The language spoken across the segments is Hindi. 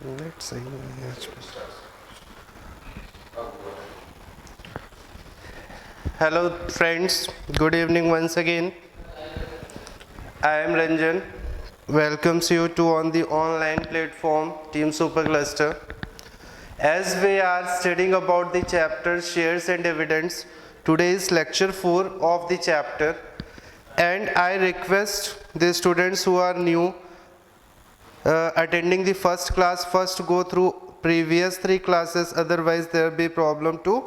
Let's see. Hello friends, good evening once again. I am Ranjan. Welcomes you to on the online platform Team Supercluster. As we are studying about the chapter shares and dividends, today is lecture 4 of the chapter, and I request the students who are new attending the first class first go through previous 3 classes, otherwise there will be problem to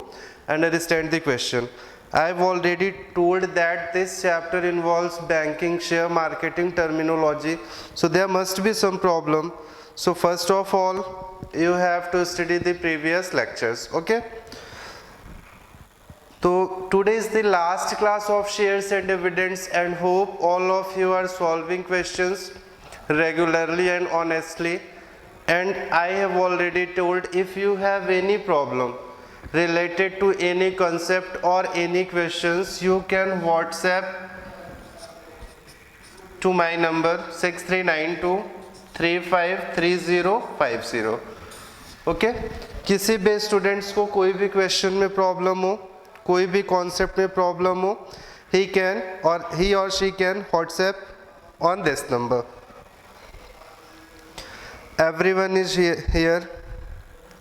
understand the question. I have already told that this chapter involves banking, share marketing terminology, so there must be some problem. So first of all you have to study the previous lectures, okay? So today is the last class of shares and dividends, and hope all of you are solving questions regularly and honestly. And I have already told, if you have any problem related to any concept or any questions, you can WhatsApp to my number 6392353050. Okay किसी भी स्टूडेंट्स को कोई भी क्वेश्चन में प्रॉब्लम हो, कोई भी कॉन्सेप्ट में प्रॉब्लम हो, he or she can WhatsApp on this number. Everyone is here.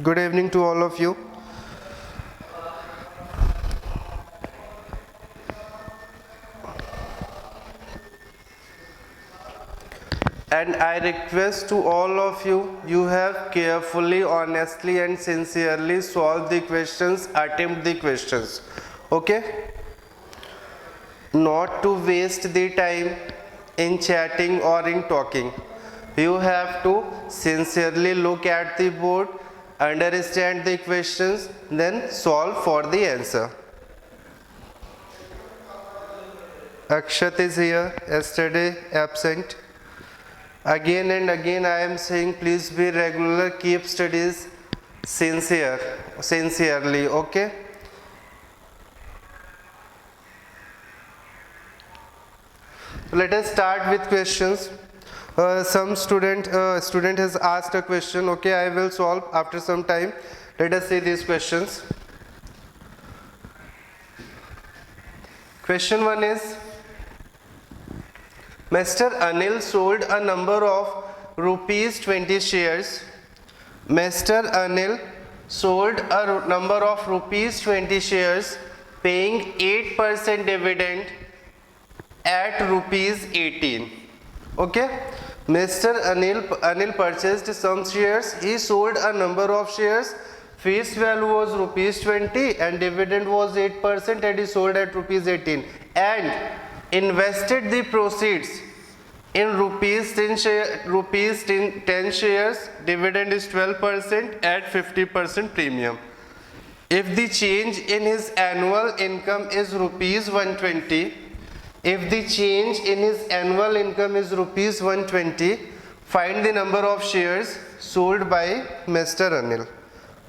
Good evening to all of you. And I request to all of you, you have carefully, honestly and sincerely solved the questions, attempt the questions, okay? Not to waste the time in chatting or in talking. You have to sincerely look at the board, understand the questions, then solve for the answer. Akshat is here, yesterday absent. Again and again I am saying, please be regular, keep studies sincerely, okay? Let us start with questions. Some student has asked a question, okay, I will solve after some time. Let us see these questions. Question 1 is, Mr. Anil sold a number of rupees 20 shares. Mr. Anil sold a number of rupees 20 shares, paying 8% dividend at rupees 18. Okay? Mr. Anil purchased some shares. He sold a number of shares. Face value was rupees 20 and dividend was 8%, and he sold at rupees 18. And invested the proceeds in rupees 10 shares, dividend is 12% at 50% premium. If the change in his annual income is rupees 120, if the change in his annual income is rupees 120, find the number of shares sold by Mr. Anil.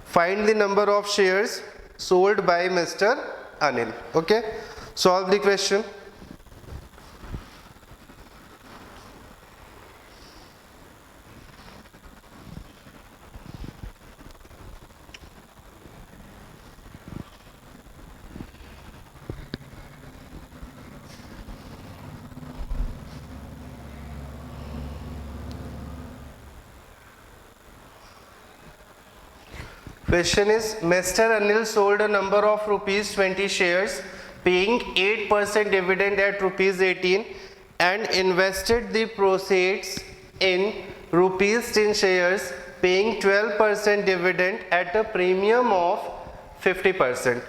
Find the number of shares sold by Mr. Anil. Okay? Solve the question. Question is, Mr. Anil sold a number of rupees 20 shares, paying 8% dividend at rupees 18, and invested the proceeds in rupees 10 shares, paying 12% dividend at a premium of 50%.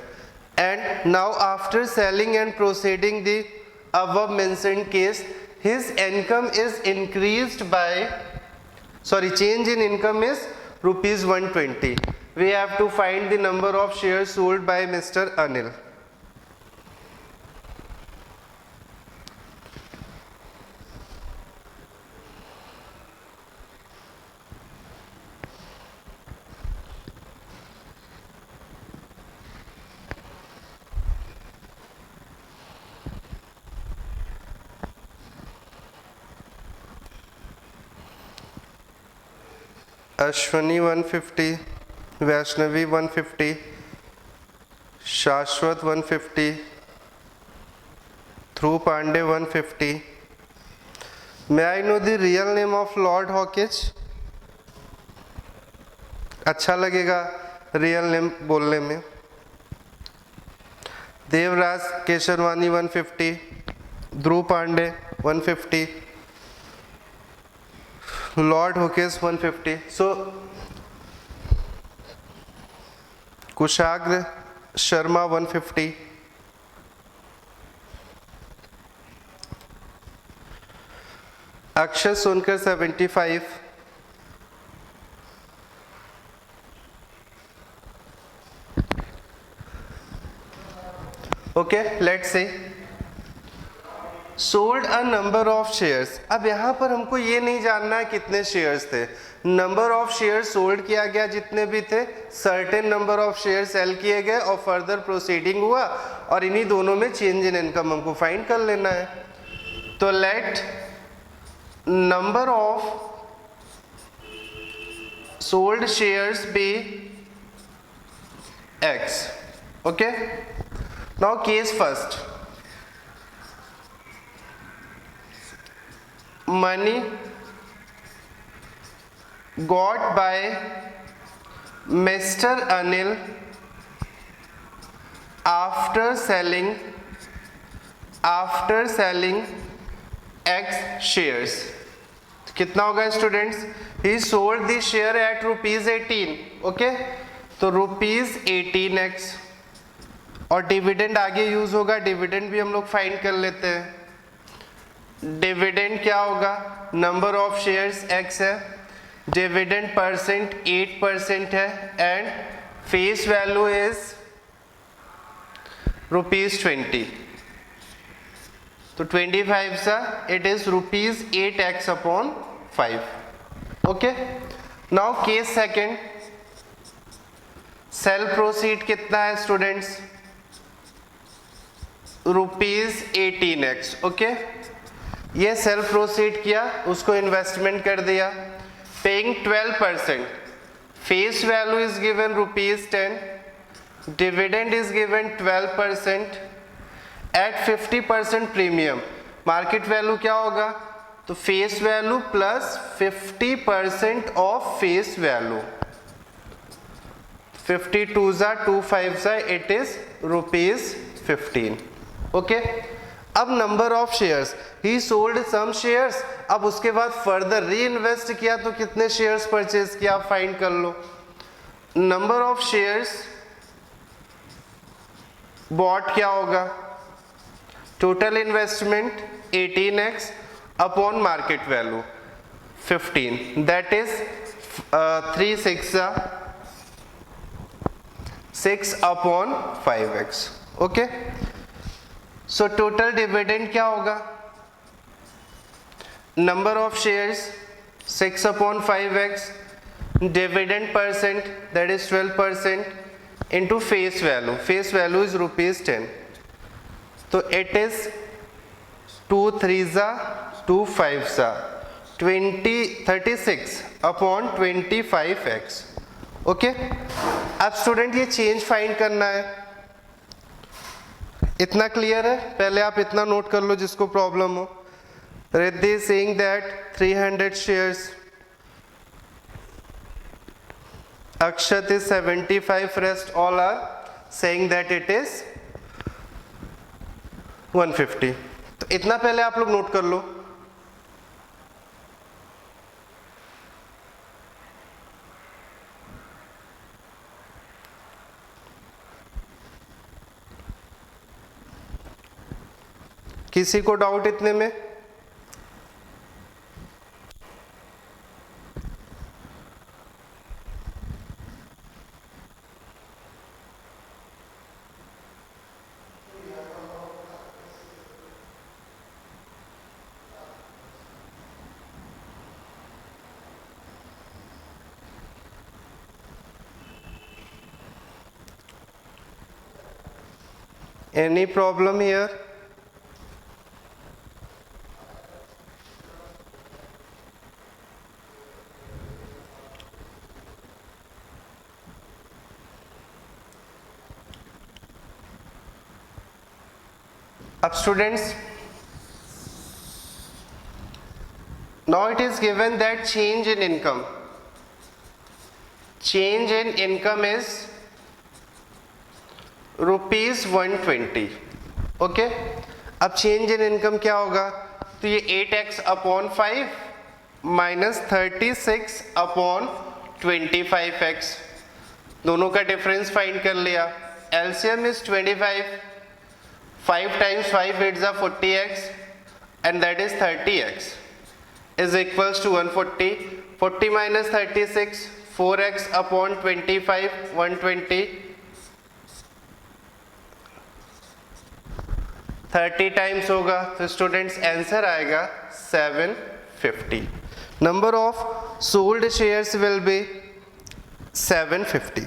And now after selling and proceeding the above mentioned case, his income is increased by, change in income is rupees 120. We have to find the number of shares sold by Mr. Anil. Ashwani 150, Vaishnavi 150, शाश्वत 150, Dhruv Pandey 150. May I know the real name of Lord Hawkins? अच्छा लगेगा रियल नेम बोलने में. देवराज केशरवानी 150, ध्रुव पांडे 150, लॉर्ड होकेस 150. So Kushagra Sharma 150, Akshay Sonkar 75, okay. Let's say sold a number of shares. अब यहां पर हमको ये नहीं जानना है कितने शेयर्स थे. नंबर ऑफ शेयर्स सोल्ड किया गया जितने भी थे, certain number of shares sell किए गए और फर्दर प्रोसीडिंग हुआ और इन्हीं दोनों में चेंज इन इनकम हमको फाइंड कर लेना है. तो let number of sold shares be x. Okay. Now case first. Money got by Mr. Anil after selling X shares. कितना होगा students? He sold the share at rupees 18. Okay. तो रुपीज 18x और डिविडेंड आगे यूज होगा. डिविडेंड भी हम लोग फाइंड कर लेते हैं. डिविडेंड क्या होगा? नंबर ऑफ शेयर्स x है, डिविडेंड परसेंट 8% है एंड फेस वैल्यू इज ₹20. तो 25 सा it is ₹8x upon 5. Okay. Now case second. Sell proceed कितना है स्टूडेंट्स? ₹18x. ओके. ये सेल प्रोसीड किया, उसको इन्वेस्टमेंट कर दिया, paying 12%. Face value is given ₹10, dividend is given 12% at 50% premium. Market value क्या होगा? तो face value plus 50% of face value. 52 सा 25 सा इट इज ₹15. ओके. अब number of shares, he sold some shares. अब उसके बाद फर्दर री इन्वेस्ट किया तो कितने शेयर्स परचेज किया आप फाइंड कर लो. नंबर ऑफ शेयर्स बॉट क्या होगा? Total investment 18x upon market value 15, that is 3 6 upon 5x. Okay. So total dividend क्या होगा? Number of shares 6 upon 5x, dividend percent that is 12% into face value. Face value is ₹10. तो इट इज 2 3 सा 2 5 सा 36 अपॉन 25x. ओके. अब स्टूडेंट ये चेंज फाइंड करना है. इतना क्लियर है? पहले आप इतना नोट कर लो जिसको प्रॉब्लम हो. Riddhi is saying that 300 shares, Akshat is 75, rest all are saying that it is 150. तो इतना पहले आप लोग नोट कर लो. किसी को डाउट इतने में? Any problem here? अब students, now it is given that change in income is rupees 120. Okay, अब चेंज इन इनकम क्या होगा, तो ये 8x upon 5 minus 36 upon 25x, दोनों का डिफरेंस फाइंड कर लिया. एलसीएम इज 25, 5 टाइम्स 5 8 जा 40x and that is 30x is equals to 140. 40 minus 36, 4x upon 25, 120. 30 times होगा, तो स्टूडेंट्स आंसर आएगा 750. Number of sold shares will be 750.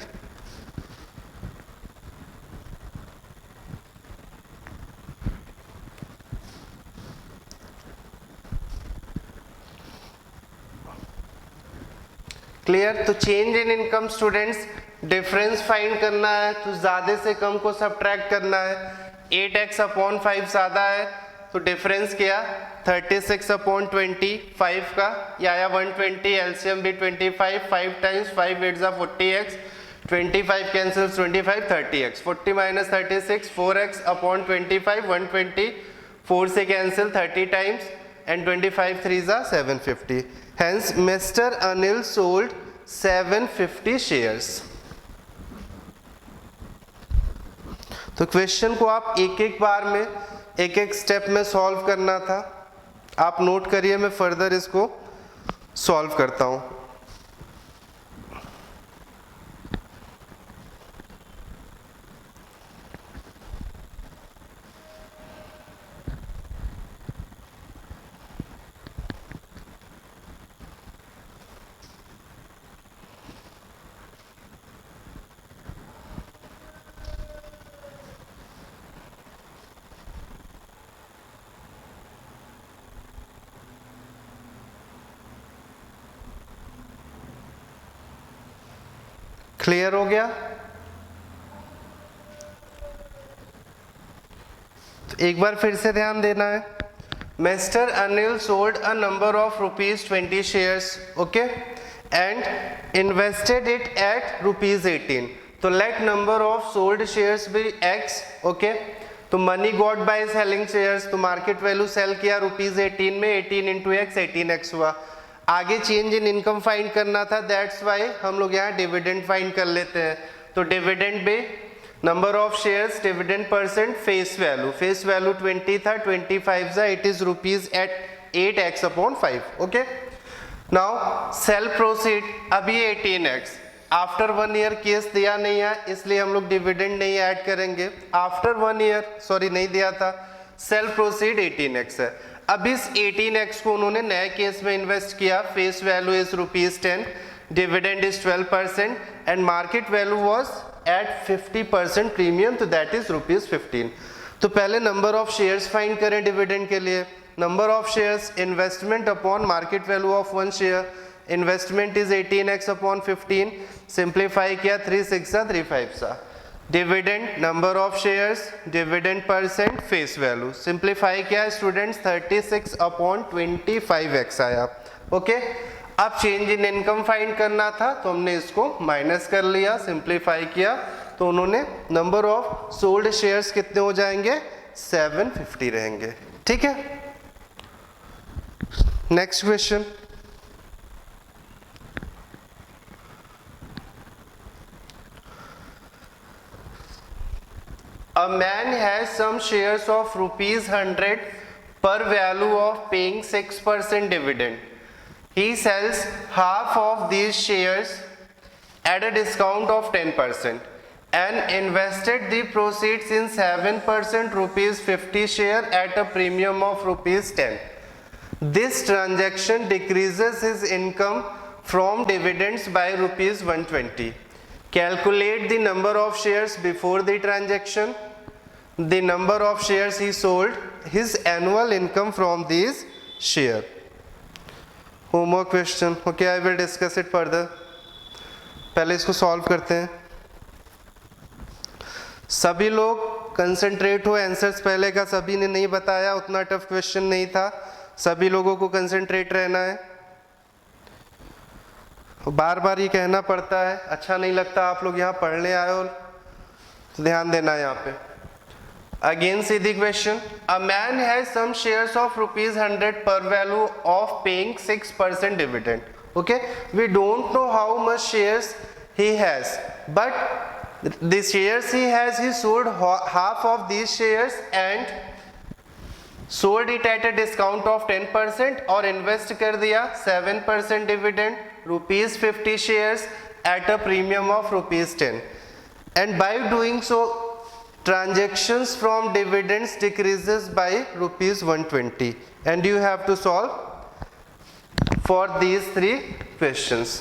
Clear. तो change in income students, difference find करना है तो ज्यादा से कम को सब्ट्रैक्ट करना है. 8x अपॉन 5 ज्यादा है तो डिफरेंस क्या, 36 अपॉन 25 का, या 120, एलसीएम भी 25, 5 टाइम्स 5 8 जा 40x, 25 cancels 25, 30x. 40 minus 36, 4x upon 25, 120, 4 से कैंसिल 30 टाइम्स एंड 25 3 जा 750. Hence, Mr. Anil sold 750 shares. तो क्वेश्चन को आप एक एक बार में, एक एक स्टेप में सॉल्व करना था. आप नोट करिए, मैं फर्दर इसको सॉल्व करता हूं. क्लियर हो गया. तो एक बार फिर से ध्यान देना है. Mister Anil sold a number of rupees 20 shares, okay, and invested it at rupees 18. तो let number of sold shares be x, okay. तो money got by selling shares, तो मार्केट वैल्यू सेल किया रुपीज 18 में, 18 इंटू एक्स 18x हुआ. आगे चेंज इन इनकम फाइंड करना था, दैट्स वाई हम लोग यहाँ डिविडेंड फाइंड कर लेते हैं. तो डिविडेंड भी number of shares, dividend percent, face value 20 था, 25 जा, it is rupees at 8x upon 5. Okay, now sell proceed, अभी 18x. आफ्टर 1 ईयर केस दिया नहीं है इसलिए हम लोग डिविडेंड नहीं ऐड करेंगे. आफ्टर 1 ईयर, सॉरी नहीं दिया था, सेल प्रोसीड 18x है. अब इस 18x को उन्होंने नए केस में इन्वेस्ट किया. Face value is rupees 10, dividend is 12% and market value was at 50% premium, तो दैट इज रुपीज 15. तो पहले नंबर ऑफ शेयर्स फाइंड करें डिविडेंड के लिए. Number of shares, investment upon market value of 1 share. Investment is 18x upon 15, simplify किया 3 6 सा 3 5 सा. Dividend, number of shares, dividend percent, face value, simplify किया स्टूडेंट्स 36 अपॉन 25x आया. ओके, अब चेंज इन इनकम फाइंड करना था तो हमने इसको माइनस कर लिया, सिंप्लीफाई किया तो उन्होंने नंबर ऑफ सोल्ड शेयर्स कितने हो जाएंगे, 750 रहेंगे. ठीक है, next question. A man has some shares of rupees 100 per value of paying 6% dividend. He sells half of these shares at a discount of 10% and invested the proceeds in 7% rupees 50 share at a premium of rupees 10. This transaction decreases his income from dividends by rupees 120. Calculate the number of shares before the transaction, the number of shares he sold, his annual income from these share. Homework question. Okay, I will discuss it further. पहले इसको सॉल्व करते हैं. सभी लोग कंसंट्रेट हो, आंसर्स पहले का सभी ने नहीं बताया, उतना टफ क्वेश्चन नहीं था, सभी लोगों को कंसंट्रेट रहना है। बार बार ये कहना पड़ता है, अच्छा नहीं लगता, आप लोग यहाँ पढ़ने आए हो तो ध्यान देना है यहाँ पे। अगेन सीधी question, a man has some shares of ₹100 par value of paying 6% dividend. Okay, we don't know how much shares he has, but the shares he has, he sold half of these shares and sold it at a discount of 10% और इन्वेस्ट कर दिया 7% dividend, ₹50 shares at a premium of ₹10, and by doing so transactions from dividends decreases by ₹120, and you have to solve for these three questions.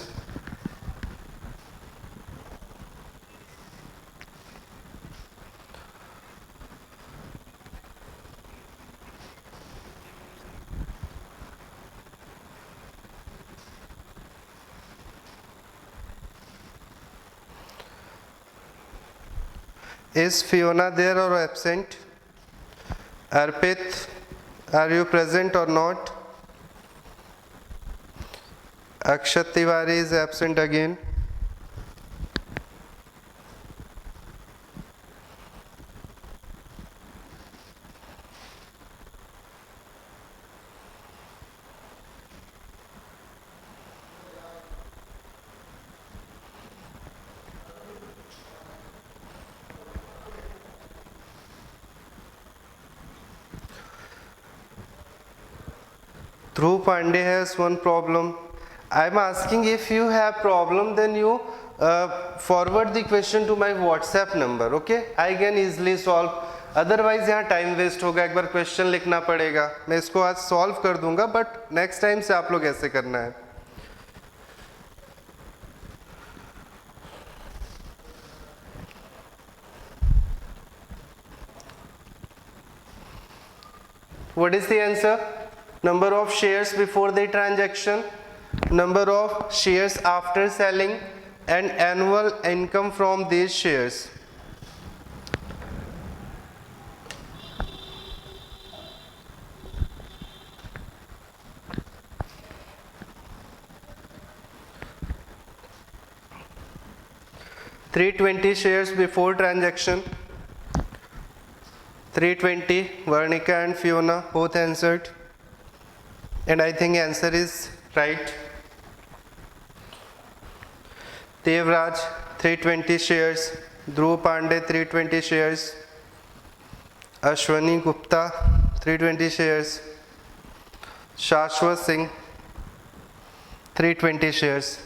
Is Fiona there or absent? Arpit, are you present or not? Akshat Tiwari is absent again. Dhruv Pandey has one problem. I am asking, if you have problem, then you forward the question to my WhatsApp number. Okay, I can easily solve. Otherwise यहाँ टाइम वेस्ट होगा, एक बार क्वेश्चन लिखना पड़ेगा. मैं इसको आज सॉल्व कर दूंगा, बट नेक्स्ट टाइम से आप लोग ऐसे करना है. What is the answer? Number of shares before the transaction, number of shares after selling, and annual income from these shares. $320 shares before transaction. 320. Varnika and Fiona both answered, and I think answer is right. Devraj 320 shares, Dhruv Pandey 320 shares, Ashwani Gupta 320 shares, Shashwat Singh 320 shares.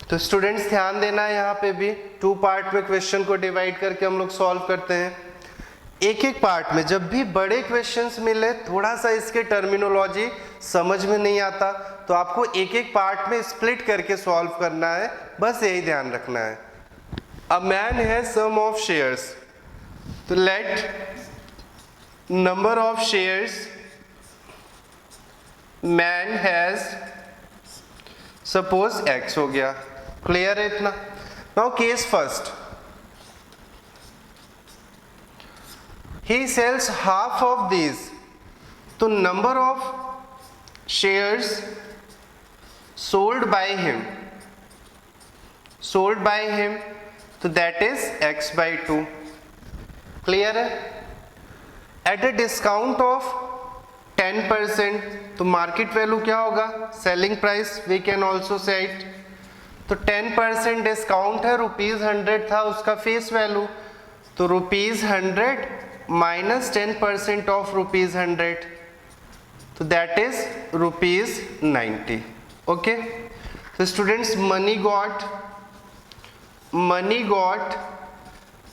तो स्टूडेंट्स ध्यान देना है, यहाँ पे भी 2 पार्ट में क्वेश्चन को डिवाइड करके हम लोग सॉल्व करते हैं. एक एक पार्ट में जब भी बड़े क्वेश्चंस मिले, थोड़ा सा इसके टर्मिनोलॉजी समझ में नहीं आता, तो आपको एक एक पार्ट में स्प्लिट करके सॉल्व करना है, बस यही ध्यान रखना है. A man has sum of shares, तो let number of shares man has, suppose x हो गया. क्लियर है इतना? Now case first, he sells half of these, तो number of shares sold by him, तो that is x by 2. clear है? at a discount of 10%, तो मार्केट वैल्यू क्या होगा? Selling price we can also set. तो 10% डिस्काउंट है, ₹100 था उसका फेस वैल्यू, तो ₹100 minus 10% of ₹100, so that is ₹90. okay, so students, money got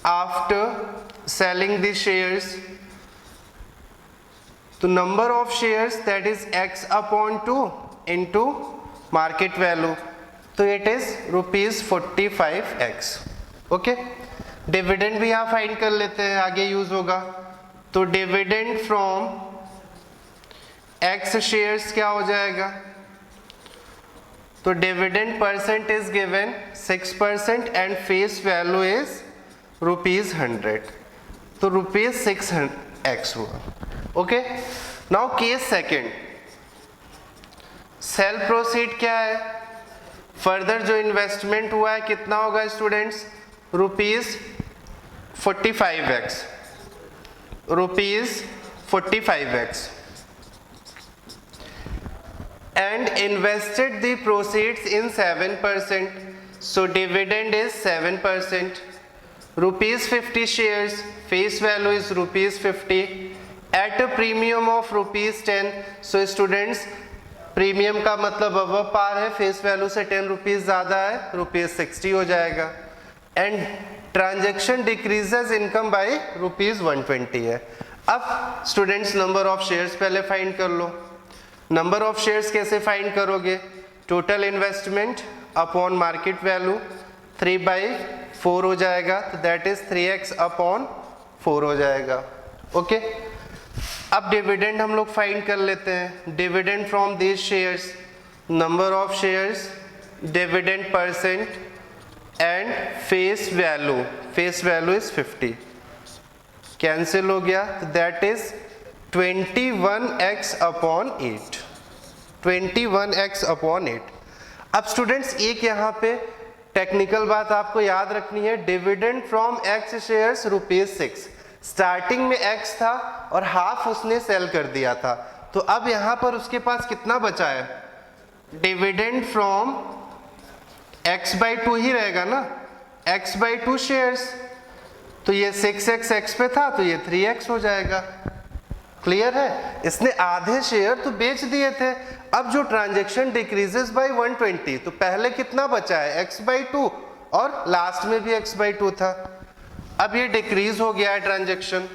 after selling the shares, तो number of shares, that is x upon 2 into market value, तो it is ₹45x. okay, dividend भी यहाँ फाइंड कर लेते हैं, आगे यूज होगा. तो डिविडेंड फ्रॉम x शेयर्स क्या हो जाएगा? तो dividend percent is given 6% and face value is ₹100, तो ₹600x हुआ। Okay, now case second, sell proceed क्या है, फर्दर जो इन्वेस्टमेंट हुआ है कितना होगा students, ₹45x, ₹45x, and invested the proceeds in 7%, so dividend is 7%, ₹50 shares, face value is ₹50 at a premium of ₹10, so students premium का मतलब अब पार है, फेस वैल्यू से 10 रुपीज ज्यादा है, ₹60 हो जाएगा, and transaction decreases income by ₹120 है। अब स्टूडेंट्स नंबर ऑफ शेयर्स पहले फाइंड कर लो। नंबर ऑफ शेयर्स कैसे फाइंड करोगे, total investment upon market value 3/4 हो जाएगा, तो दैट इज 3x अपॉन 4 हो जाएगा। ओके, अब डिविडेंड हम लोग फाइंड कर लेते हैं। Dividend from these shares, number of shares, dividend percent and face value, face value is 50, cancel हो गया, तो that is 21x upon 8, 21x upon 8। अब स्टूडेंट्स एक यहाँ पे टेक्निकल बात आपको याद रखनी है, dividend from x shares ₹6, starting में x था और हाफ उसने सेल कर दिया था, तो अब यहाँ पर उसके पास कितना बचा है, डिविडेंड फ्रॉम x/2 ही रहेगा ना, x/2 शेयर्स, तो ये 6x पे था तो ये 3x हो जाएगा। क्लियर है, इसने आधे शेयर तो बेच दिए थे। अब जो ट्रांजैक्शन डिक्रीजेस बाय 120, तो पहले कितना बचा है, x/2, और लास्ट में भी x/2 था, अब ये डिक्रीज हो गया है ट्रांजैक्शन।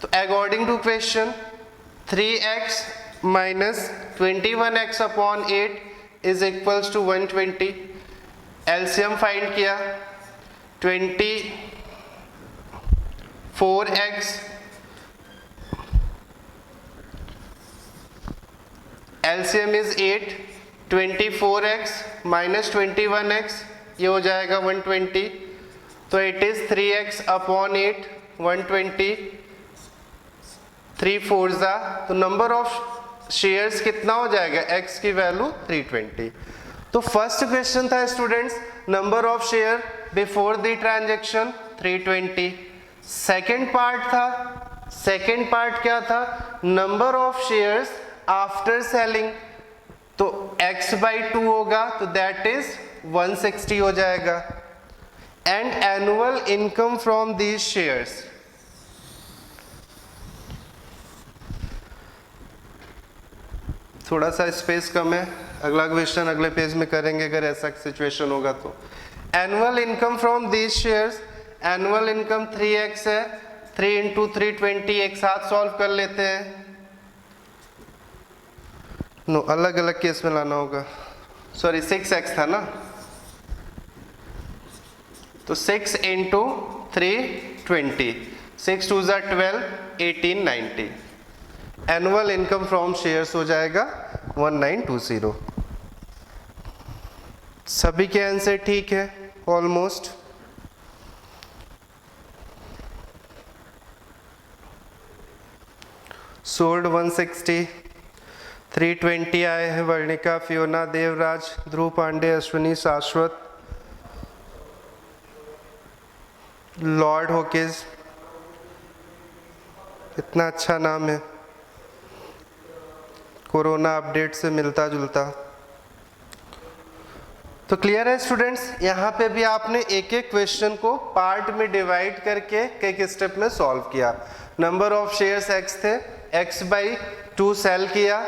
तो according to question 3x minus 21x upon 8 is equals to 120। LCM find किया, 24x LCM is 8, 24x minus 21x ये हो जाएगा 120, तो इट इज 3x अपॉन 8, 120, 3 4 जा, तो नंबर ऑफ शेयर्स कितना हो जाएगा, x की वैल्यू 320। तो फर्स्ट क्वेश्चन था students number of share before the transaction 320। Second part था, सेकेंड पार्ट क्या था, number of shares after selling, तो x/2 होगा, तो दैट इज 160 हो जाएगा, and annual income from these shares, थोड़ा सा स्पेस कम है, अगला क्वेश्चन अगले पेज में करेंगे अगर ऐसा सिचुएशन होगा तो। Annual income from these shares, annual income 3x है, 3 × 320 एक साथ सॉल्व कर लेते हैं, नो अलग अलग केस में लाना होगा, सॉरी 6x था ना, तो 6 × 320, 6 2 = 12, 1890, एनुअल इनकम फ्रॉम शेयर्स हो जाएगा 1920। सभी के आंसर ठीक है ऑलमोस्ट। सोल्ड 160, 320 आए हैं वर्णिका, फियोना, देवराज, ध्रुव पांडे, अश्विनी, शाश्वत, लॉर्ड होकेज, इतना अच्छा नाम है, कोरोना अपडेट से मिलता जुलता। तो क्लियर है स्टूडेंट्स, यहाँ पे भी आपने एक एक क्वेश्चन को पार्ट में डिवाइड करके एक स्टेप में सॉल्व किया। नंबर ऑफ शेयर्स x थे, x/2 सेल किया,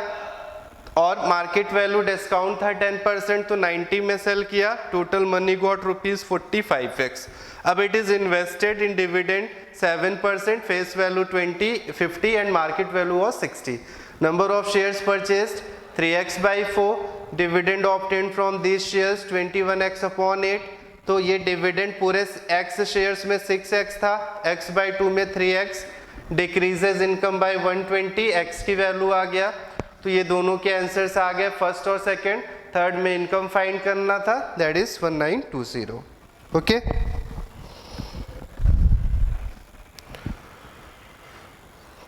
और मार्केट वैल्यू डिस्काउंट था 10%, तो 90 में सेल किया, टोटल मनी गॉट ₹45x। अब it is invested in dividend 7%, face value 50 and market value was 60। Number of shares purchased 3x/4, dividend obtained from these shares 21x upon 8, तो ये डिविडेंड पूरे x शेयर्स में 6x था, x/2 में 3x, decreases income by 120, x की वैल्यू आ गया, तो ये दोनों के आंसर्स आ गए, फर्स्ट और सेकंड। थर्ड में इनकम फाइंड करना था, दैट इज 1920। ओके,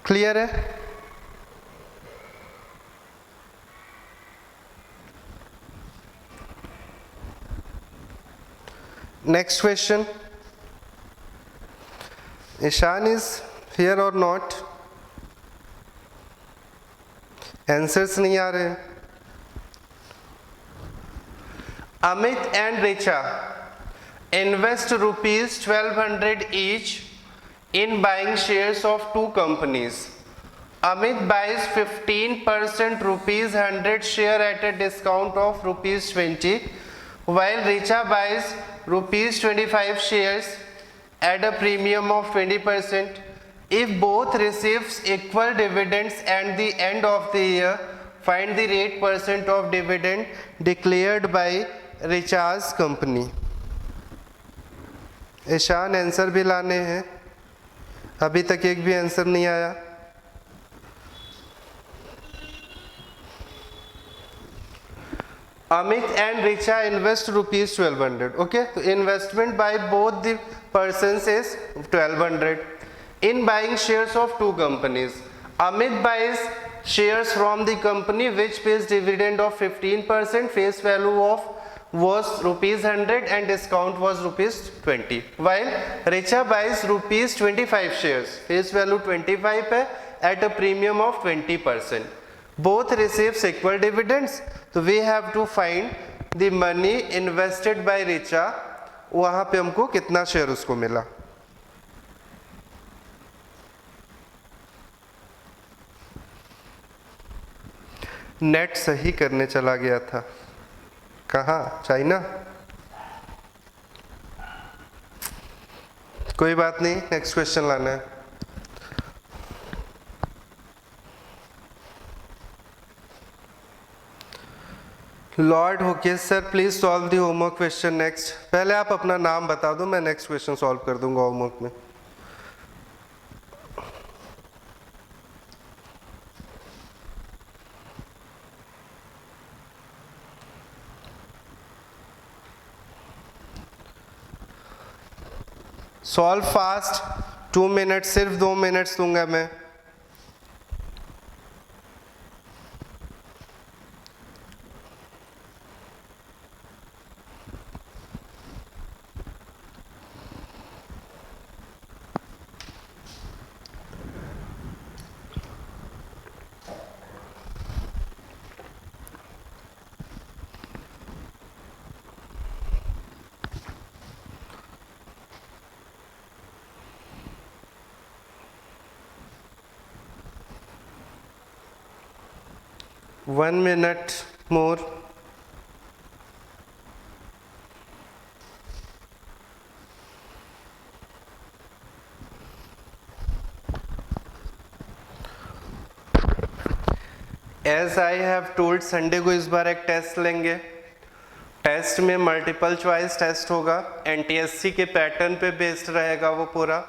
क्लियर है? Next question, Ishaan is here और नॉट? आंसर्स नहीं आ रहे। Amit and Richa invest rupees 1200 each in buying shares of two companies. Amit buys 15% rupees 100 share at a discount of rupees 20, while Richa buys rupees 25 shares at a premium of 20%. If both receives equal dividends at the end of the year, find the rate percent of dividend declared by Richa's company. Ishaan answer भी लाने हैं, अभी तक एक भी आंसर नहीं आया। Amit and Richa invest rupees 1200। Okay, तो investment by both the persons is 1200 in buying shares of two companies. Amit buys shares from the company which pays dividend of 15%, face value of was rupees 100 and discount was rupees 20, while Richa buys rupees 25 shares, face value 25 है, at a premium of 20%. Both receives equal dividends, so we have to find the money invested by Richa, वहाँ पे हमको कितना शेयर उसको मिला। नेट सही करने चला गया था, कहाँ? चाइना? कोई बात नहीं, नेक्स्ट क्वेश्चन लाना है। लॉर्ड होके sir please solve the homework question next. पहले आप अपना नाम बता दो, मैं नेक्स्ट क्वेश्चन सॉल्व कर दूंगा होमवर्क में। सॉल्व फास्ट, 2 मिनट, सिर्फ 2 मिनट्स दूंगा मैं। One minute more. As I have told, Sunday को इस बार एक टेस्ट लेंगे। टेस्ट में मल्टीपल चॉइस टेस्ट होगा, एनटीएससी के पैटर्न पे बेस्ड रहेगा वो पूरा।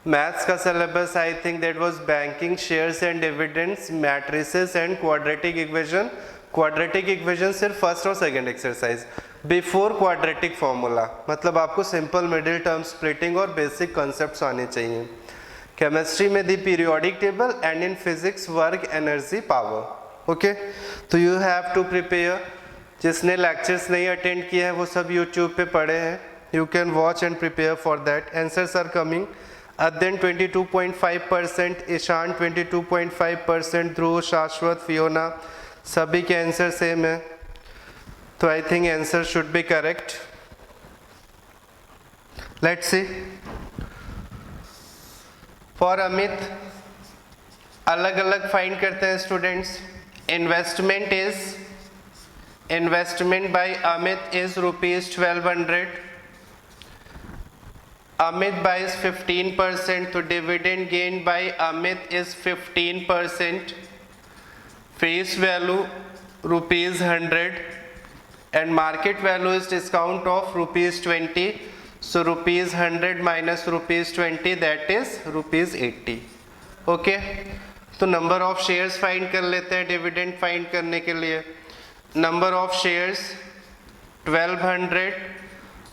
मैथ्स का syllabus I think that was banking, shares and dividends, matrices and quadratic equation. Quadratic equation सिर्फ फर्स्ट और second exercise, before quadratic formula, मतलब आपको सिंपल मिडिल टर्म स्प्लिटिंग और बेसिक कॉन्सेप्ट्स आने चाहिए। केमिस्ट्री में the periodic table and in physics work energy power. Okay, तो यू हैव टू प्रिपेयर। जिसने लेक्चर्स नहीं अटेंड किए हैं वो सब यूट्यूब पे पढ़े हैं, you can watch and prepare for that. Answers are coming. Adhyayan 22.5%, Ishan 22.5%, ध्रुव, शाश्वत, फियोना, सभी के आंसर सेम है, तो I think answer should be correct. Let's see for Amit, अलग अलग फाइंड करते हैं students. Investment by Amit is rupees 1200। Amit buys 15%, so dividend gained by Amit is 15%. Face value rupees 100 and market value is discount of rupees 20. So rupees 100 minus rupees 20, that is rupees 80. Okay, तो नंबर ऑफ शेयर्स फाइंड कर लेते हैं डिविडेंड फाइंड करने के लिए। Number of shares 1200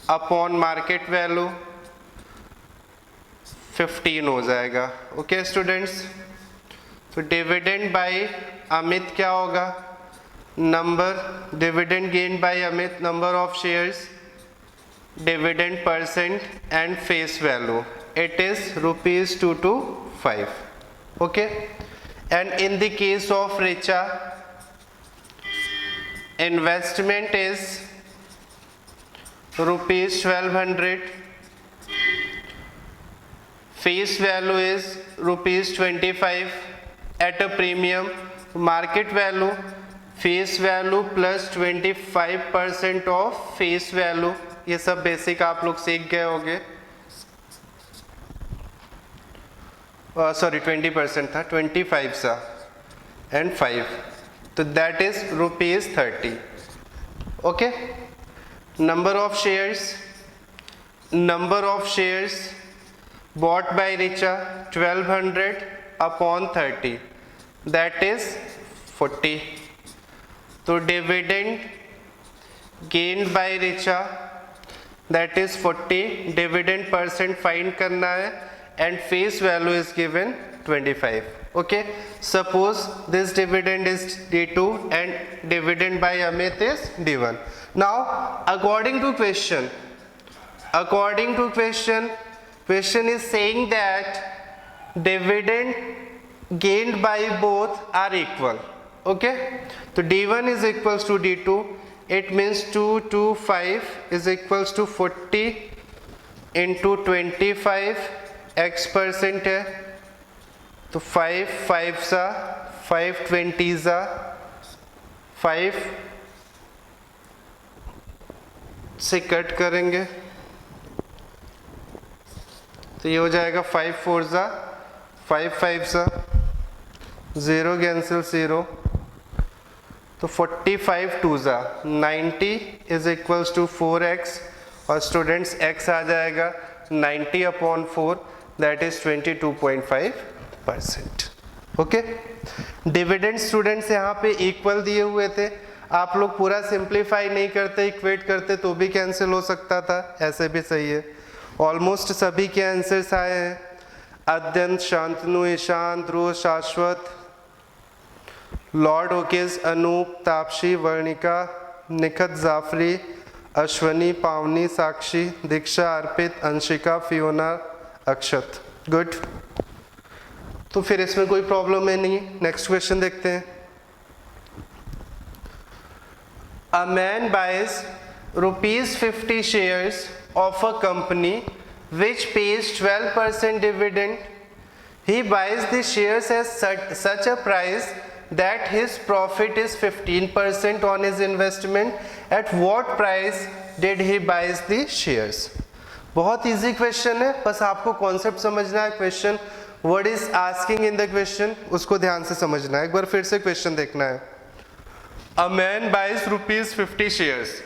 upon market value 15 हो जाएगा। ओके स्टूडेंट्स, तो डिविडेंड बाय अमित क्या होगा, number dividend gain by Amit, number of shares, dividend percent and face value, it is rupees 225. Okay, and in the case of Richa, investment is rupees 1200, face value is rupees 25 at a premium, market value face value plus 25% of face value, ये सब बेसिक आप लोग सीख गए होंगे। सॉरी 20% था, 25 सा एंड 5, तो that is ₹30। Okay, number of shares bought by Richa 1200 upon 30, that is 40। तो dividend gain by Richa that is 40, dividend percent find करना है and face value is given 25. Okay, suppose this dividend is D2 and dividend by Amit is D1. Now according to question is saying that dividend gained by both are equal. Okay, so D1 is equals to D2, it means 225 is equals to 40 into 25, x percent है तो 5 5 सा 5 20 सा 5 से कट करेंगे तो ये हो जाएगा 5 4 सा 5 5 सा 0 कैंसिल 0, तो 45 2 ज़ा 90 इज इक्वल्स टू 4x, और स्टूडेंट्स x आ जाएगा 90 upon 4, that is 22.5%। Okay, dividend students यहाँ पे इक्वल दिए हुए थे, आप लोग पूरा सिंप्लीफाई नहीं करते, इक्वेट करते तो भी कैंसिल हो सकता था, ऐसे भी सही है। ऑलमोस्ट सभी के आंसर्स आए हैं, अद्यंत, शांतनु, ईशान, ध्रुव, शाश्वत, लॉर्ड ओकेज, अनूप, तापसी, वर्णिका, निखत, जाफरी, अश्वनी, पावनी, साक्षी, दीक्षा, अर्पित, अंशिका, फियोना, अक्षत। गुड, तो फिर इसमें कोई प्रॉब्लम है नहीं। नेक्स्ट क्वेश्चन देखते हैं। A man buys ₹50 shares of a company which pays 12% dividend. He buys the shares at such a price that his profit is 15% on his investment. At what price did he buys the shares? बहुत इजी क्वेश्चन है, बस आपको कॉन्सेप्ट समझना है। Question what is asking in the question, उसको ध्यान से समझना है। एक बार फिर से क्वेश्चन देखना है। A man buys ₹50 shares,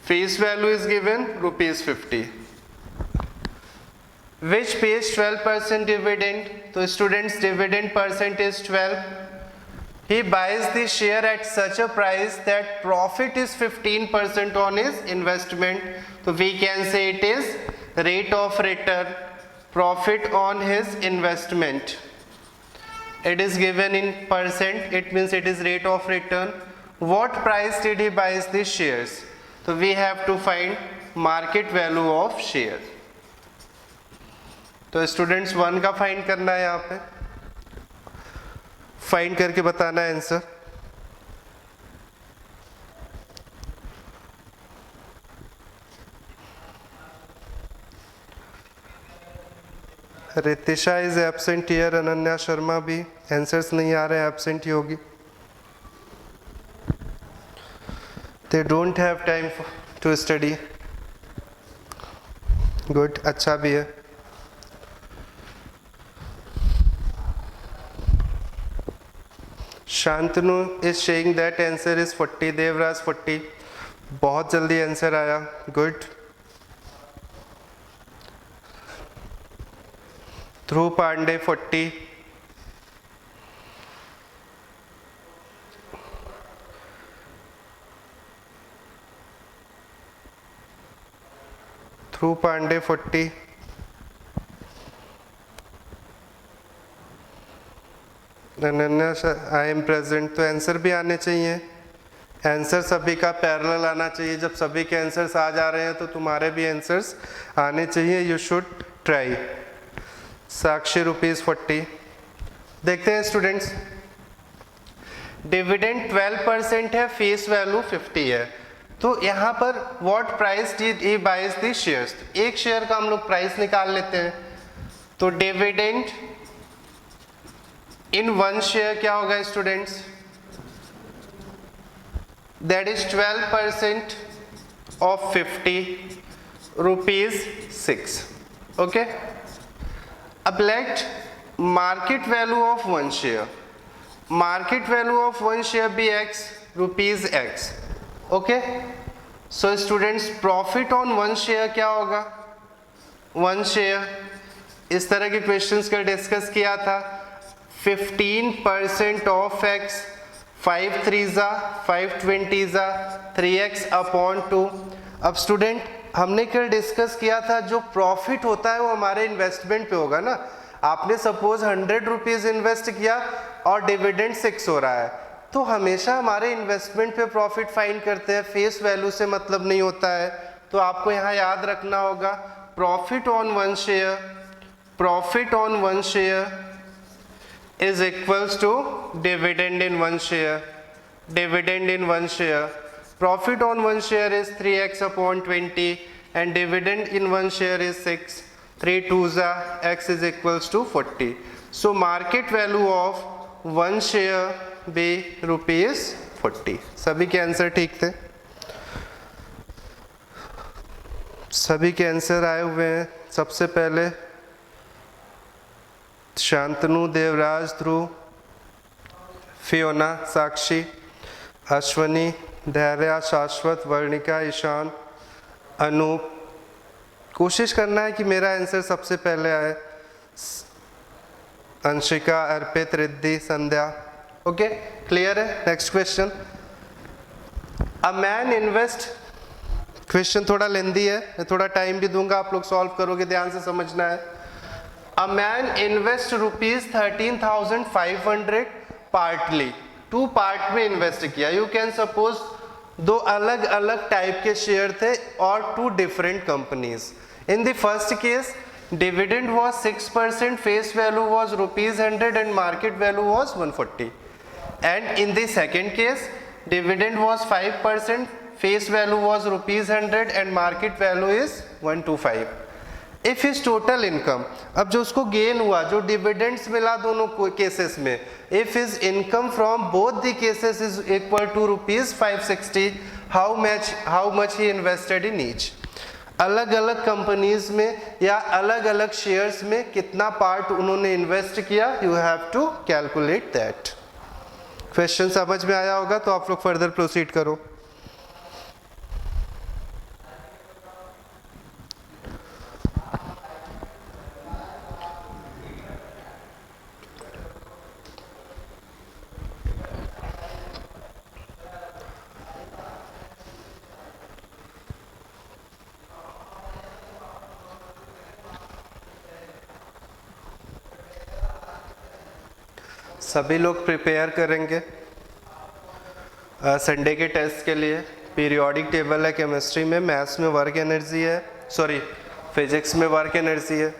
face value is given ₹50, which pays 12% dividend. तो students dividend percent is 12. He buys the share at such a price that profit is 15% on his investment. So we can say it is rate of return, profit on his investment. It is given in percent, it means it is rate of return. What price did he buy the shares? So we have to find market value of share. तो स्टूडेंट्स 1 का फाइंड करना है, यहाँ पे फाइंड करके बताना है answer. Ritisha is absent here, Ananya Sharma भी, आंसर्स नहीं आ रहे, एब्सेंट ही होगी। They don't have time to study. Good, अच्छा भी है। Shantanu is saying that answer is 40, Devraj 40, बहुत जल्दी आंसर आया, गुड। ध्रुव पांडे 40, थ्रू पांडे 40, आई एम प्रेजेंट। तो आंसर भी आने चाहिए, आंसर सभी का पैरेलल आना चाहिए। जब सभी के आंसर्स आ जा रहे हैं तो तुम्हारे भी आंसर्स आने चाहिए। You should try. साक्षी ₹40। देखते हैं स्टूडेंट्स, डिविडेंड 12% है, फेस वैल्यू 50 है। तो यहाँ पर what price did he buys the shares, एक शेयर का हम लोग प्राइस निकाल लेते हैं। तो डिविडेंड इन वन शेयर क्या होगा students, that is 12% of 50 ₹6। Okay, अब let market value of one share, market value of one share be x, ₹x। Okay, so students profit on one share क्या होगा, वन शेयर इस तरह के क्वेश्चंस का डिस्कस किया था। 15% ऑफ x, 5 3 5 20 3x अपॉन 2। अब स्टूडेंट हमने कल डिस्कस किया था जो प्रॉफिट होता है वो हमारे इन्वेस्टमेंट पे होगा ना। आपने सपोज 100 रुपीज इन्वेस्ट किया और डिविडेंड 6 हो रहा है, तो हमेशा हमारे इन्वेस्टमेंट पे प्रॉफिट फाइंड करते हैं, फेस वैल्यू से मतलब नहीं होता है। तो आपको यहाँ याद रखना होगा profit on one share, profit on one share is equals to dividend in one share, dividend in one share. Profit on one share is 3x upon 20 and dividend in one share is 6, 3 2s x is equals to 40. So market value of one share be ₹40। सभी के आंसर ठीक थे, सभी के आंसर आए हुए हैं। सबसे पहले शांतनु, देवराज, ध्रुव, फियोना, साक्षी, अश्वनी, धैर्य, शाश्वत, वर्णिका, ईशान, अनूप। कोशिश करना है कि मेरा आंसर सबसे पहले आए। अंशिका, अर्पित, रिद्धि, संध्या। ओके, क्लियर है। Next question, a man invest, question थोड़ा लेंदी है, मैं थोड़ा टाइम भी दूंगा, आप लोग सॉल्व करोगे, ध्यान से समझना है। A man invest ₹13,500 partly, 2 part में इन्वेस्ट किया। यू कैन सपोज 2 अलग अलग टाइप के शेयर थे और 2 different companies. In the first case dividend was 6%, face value was ₹100 and market value was 140। And in the second case dividend was 5%, face value was ₹100 and market value is 125। If is total income, अब जो उसको गेन हुआ, जो डिविडेंड्स मिला दोनों केसेस में, if is income from both the cases is equal to ₹560, how much he invested in each. अलग अलग कंपनीज में या अलग अलग शेयर्स में कितना पार्ट उन्होंने इन्वेस्ट किया, you have to calculate that. Question समझ में आया होगा तो आप लोग फर्दर प्रोसीड करो। सभी लोग प्रिपेयर करेंगे संडे के टेस्ट के लिए। पीरियोडिक टेबल है केमिस्ट्री में, मैथ्स में वर्क एनर्जी है, सॉरी फिजिक्स में वर्क एनर्जी है।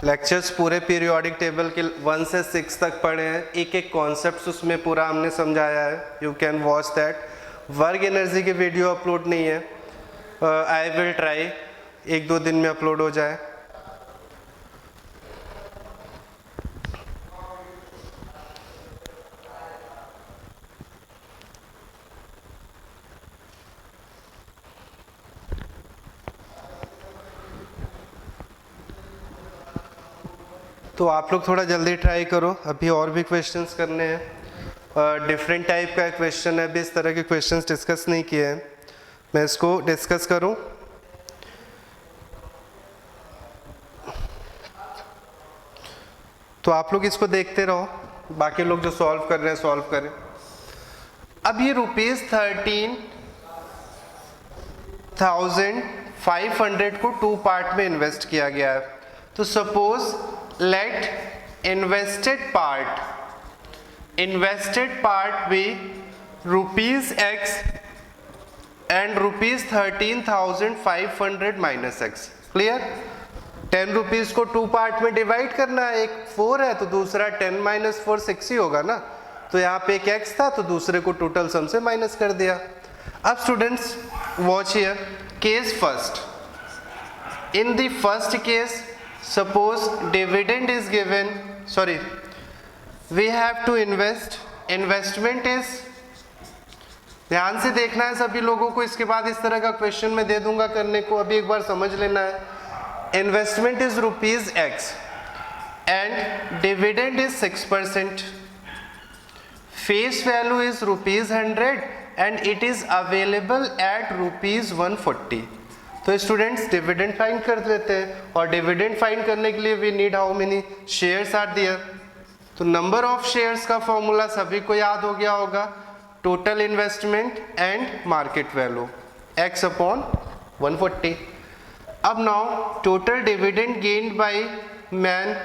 लेक्चर्स पूरे पीरियोडिक टेबल के 1 से 6 तक पढ़े हैं, एक एक कॉन्सेप्ट उसमें पूरा हमने समझाया है। You can watch that. Work energy की वीडियो अपलोड नहीं है, आई विल ट्राई 1-2 दिन में अपलोड हो जाए। तो आप लोग थोड़ा जल्दी ट्राई करो, अभी और भी क्वेश्चंस करने हैं। डिफरेंट टाइप का क्वेश्चन है, अभी इस तरह के क्वेश्चंस डिस्कस नहीं किए हैं, मैं इसको डिस्कस करूं। तो आप लोग इसको देखते रहो, बाकी लोग जो सॉल्व कर रहे हैं सॉल्व करें। अब ये ₹13,500 500 को 2 पार्ट में इन्वेस्ट किया गया है। तो suppose let invested part be rupees x and rupees 13,500 minus x. Clear? 10 rupees को 2 पार्ट में डिवाइड करना है, एक 4 है तो दूसरा 10 माइनस 4 6 ही होगा ना। तो यहाँ पे एक x था तो दूसरे को टोटल सम से माइनस कर दिया। अब students watch here, case first. In the first case suppose dividend is given, sorry we have to invest, investment is, ध्यान से देखना है सभी लोगों को, इसके बाद इस तरह का क्वेश्चन मैं दे दूंगा करने को, अभी एक बार समझ लेना है। Investment is rupees x and dividend is 6%, face value is rupees 100 and it is available at rupees 140। तो स्टूडेंट्स डिविडेंड फाइंड कर लेते हैं, और डिविडेंड फाइंड करने के लिए we need how many shares are there. तो नंबर ऑफ शेयर्स का फॉर्मूला सभी को याद हो गया होगा, total investment and market value x upon 140। अब now total dividend gained by man,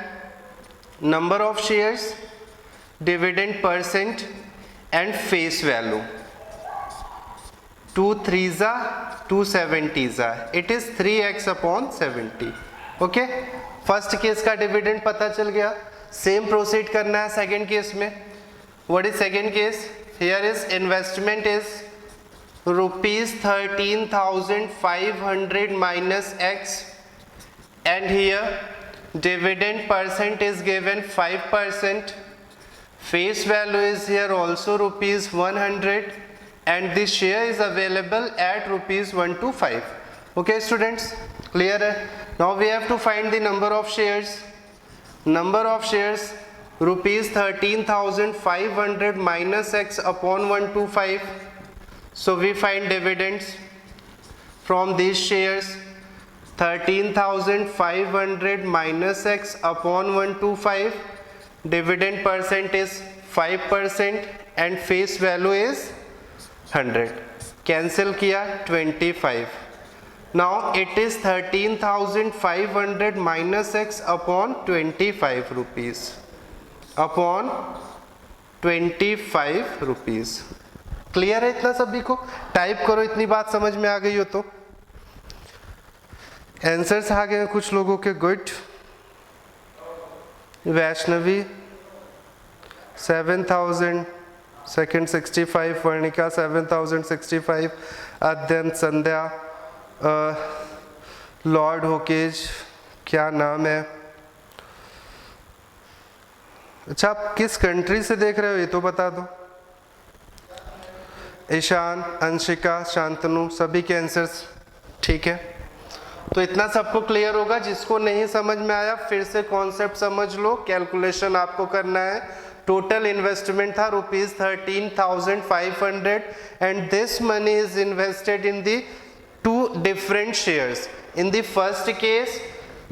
number of shares, dividend percent and face value. 2 3s 2 70s, it is 3x upon 70। Okay, first case का डिविडेंड पता चल गया। सेम प्रोसीड करना है सेकेंड केस में। What is second case? Here is investment is rupees 13,500 minus x, and here dividend percent is given 5%, face value is here also rupees 100, and the share is available at rupees 125. Okay students, clear है? Now we have to find the number of shares. Number of shares rupees 13,500 minus x upon 125. So we find dividends from these shares. 13,500 minus x upon 125. Dividend percent is 5% and face value is 100. Cancel किया 25. Now it is 13,500 minus x upon 25 rupees. Upon 25 rupees. Clear है इतना सभी को? टाइप करो, इतनी बात समझ में आ गई हो तो। आंसर्स आ गए कुछ लोगों के, गुड। वैष्णवी 7,000, सेकंड 65, वर्णिका 7,065, अध्ययन, संध्या, लॉर्ड होकेज, क्या नाम है? अच्छा, आप किस कंट्री से देख रहे हो ये तो बता दो। ईशान, अंशिका, शांतनु, सभी के आंसर्स ठीक है। तो इतना सबको क्लियर होगा। जिसको नहीं समझ में आया फिर से कॉन्सेप्ट समझ लो। कैलकुलेशन आपको करना है। टोटल इन्वेस्टमेंट था rupees 13,500 and this money is invested in the 2 different shares. In the first case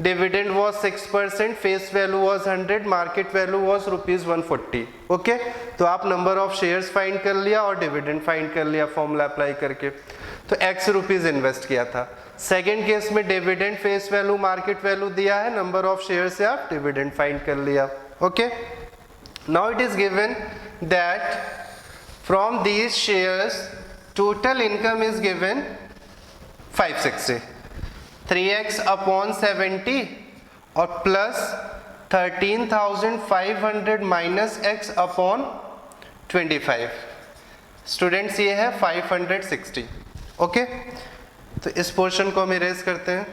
dividend was 6%, face value was 100, market value was rupees 140. Okay, तो आप नंबर ऑफ शेयर्स फाइंड कर लिया और डिविडेंड फाइंड कर लिया फॉर्मूला अप्लाई करके। तो x रुपीज इन्वेस्ट किया था। सेकेंड केस में dividend, face value, market value दिया है, नंबर ऑफ शेयर से आप डिविडेंड फाइंड कर लिया। Okay, now it is given that from these shares total income is given 560, 3x upon 70 और plus 13,500 minus x upon 25। Students ये है 560। ओके, तो इस पोर्शन को हम इरेज करते हैं।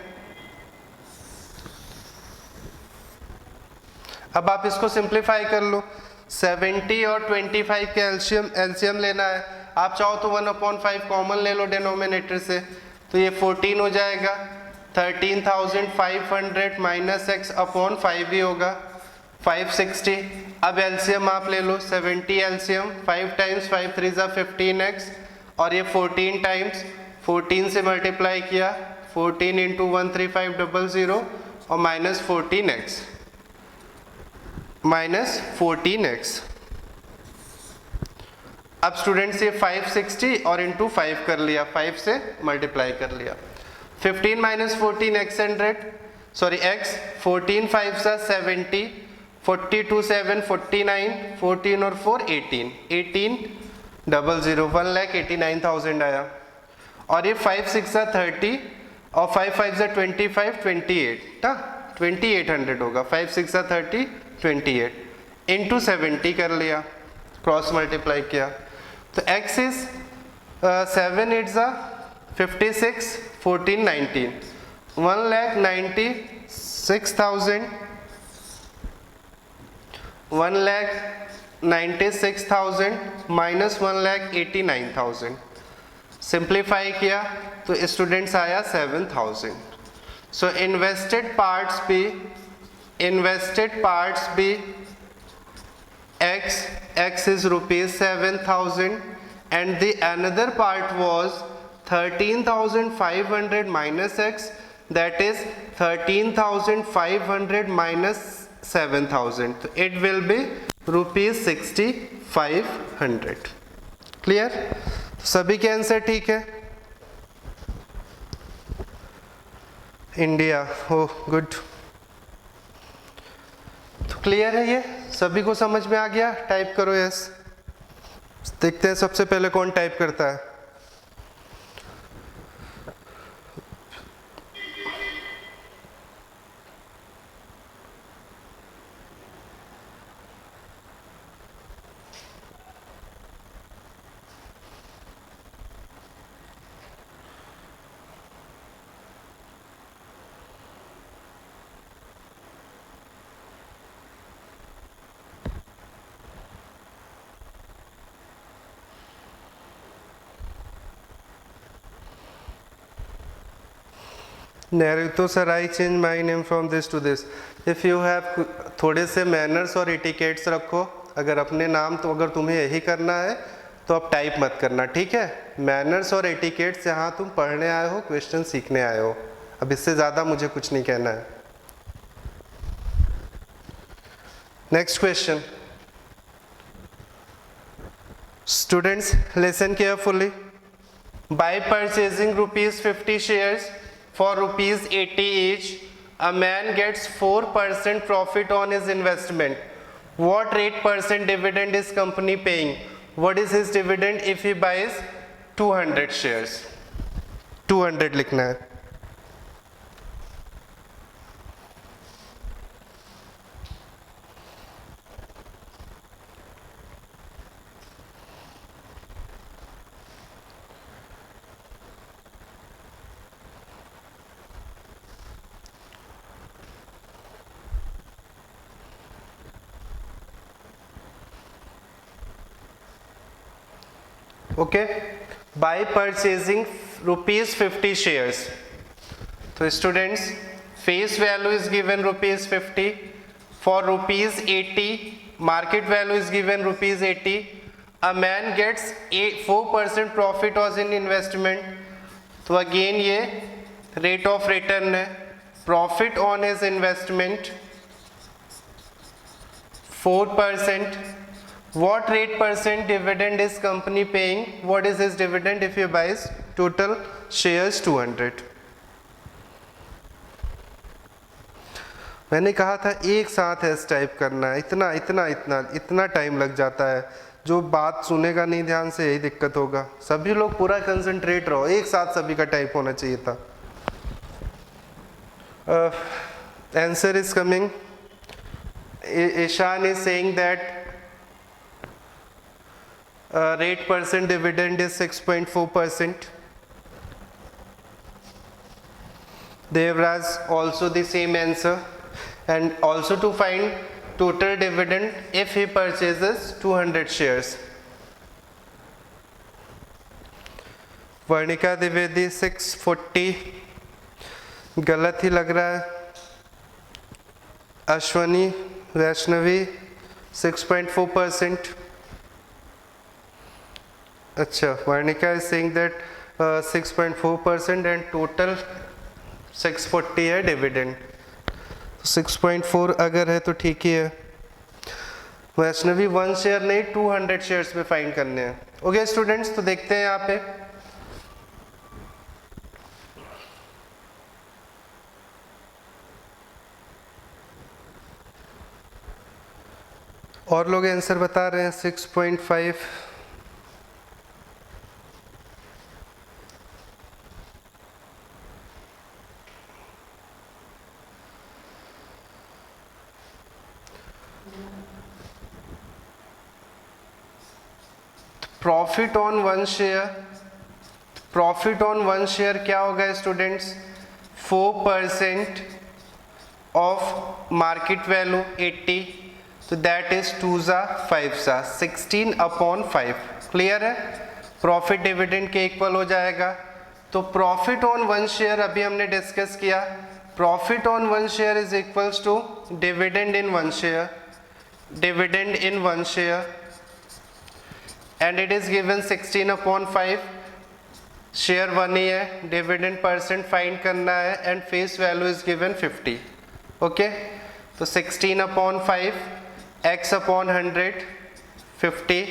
अब आप इसको सिंप्लीफाई कर लो। 70 और 25 के एलसीएम लेना है। आप चाहो तो 1/5 कॉमन ले लो डिनोमिनेटर से, तो ये 14 हो जाएगा। 13,500 माइनस x अपॉन 5 ही होगा, 560। अब एलसीएम आप ले लो, 70 एलसीएम, 5 टाइम्स 5 3 ज़ा 15x, और ये 14 टाइम्स 14 से मल्टीप्लाई किया, 14 इंटू 13500 और माइनस 14x, माइनस 14x। अब स्टूडेंट्स ये 560 और इंटू 5 कर लिया, 5 से मल्टीप्लाई कर लिया। 15 minus 14 x 100, sorry x, 14 5s are 70, 42 7 49, 14 और 4 18, 1800, 1,89,000 आया। और ये 5 6 are 30 और 5 5 are 25, 28 ना, 2800 होगा। 5 6 are 30, 28 इंटू 70 कर लिया, क्रॉस मल्टीप्लाई किया, तो x इज 7 8 जा 56, 14 19, 1,96,000, 1,96,000 माइनस 1,89,000, सिंप्लीफाई किया तो स्टूडेंट्स आया 7,000। So invested parts be x is rupees 7,000 and the another part was 13,500 minus x, that is 13,500 minus 7,000, so it will be rupees 6,500। Clear? सभी के आंसर ठीक है? इंडिया, ओ गुड। तो क्लियर है, ये सभी को समझ में आ गया? टाइप करो यस। देखते हैं सबसे पहले कौन टाइप करता है। तो sir I change my name from this to this. If you have, थोड़े से मैनर्स और इटिकेट्स रखो। अगर अपने नाम, तो अगर तुम्हें यही करना है तो अब टाइप मत करना, ठीक है? मैनर्स और इटिकेट्स यहाँ तुम पढ़ने आए हो, क्वेश्चन सीखने आए हो, अब इससे ज़्यादा मुझे कुछ नहीं कहना है। Next question, students listen carefully. Bye purchasing rupees 50 shares for rupees 80 each, a man gets 4% profit on his investment. What rate % dividend is company paying? What is his dividend if he buys 200 shares? 200 लिखना है। Okay, by purchasing rupees 50 shares, तो students face value is given rupees 50, for rupees 80 market value is given rupees 80, a man gets 4% profit on in investment, तो अगेन ये रेट ऑफ रिटर्न है। Profit on his investment 4%. What rate % dividend is company paying? What is his dividend if he buys total shares 200? मैंने कहा था एक साथ एस टाइप करना है, इतना टाइम लग जाता है। जो बात सुनेगा नहीं ध्यान से, यही दिक्कत होगा। सभी लोग पूरा कंसंट्रेट रहो, एक साथ सभी का टाइप होना चाहिए था। Answer is coming. Ishaan is saying that rate % dividend is 6.4%. Devraj also the same answer, and also to find total dividend if he purchases 200 shares. Varnika Dwivedi 640, गलत ही लग रहा है। अश्वनी वैष्णवी 6.4%। अच्छा, Varnika is saying that 6.4% and total 640 है डिविडेंड। 6.4 अगर है तो ठीक ही है। वैष्णवी 1 शेयर नहीं 200 शेयर्स पे फाइंड करने हैं। ओके स्टूडेंट्स, तो देखते हैं यहाँ पे और लोग आंसर बता रहे हैं 6.5। Profit on one share, profit on one share क्या होगा स्टूडेंट्स? 4% ऑफ मार्केट वैल्यू 80, तो दैट इज 2 ज़ा 5 ज़ा 16/5। क्लियर है? प्रॉफिट डिविडेंड के इक्वल हो जाएगा। तो प्रॉफिट ऑन वन शेयर अभी हमने डिस्कस किया, profit on one share is equals to dividend in one share, dividend in one share, and it is given 16/5। Share 1 ही है, डिविडेंड परसेंट फाइंड करना है, and face value is given 50। Okay, तो 16/5 x अपॉन 100 50,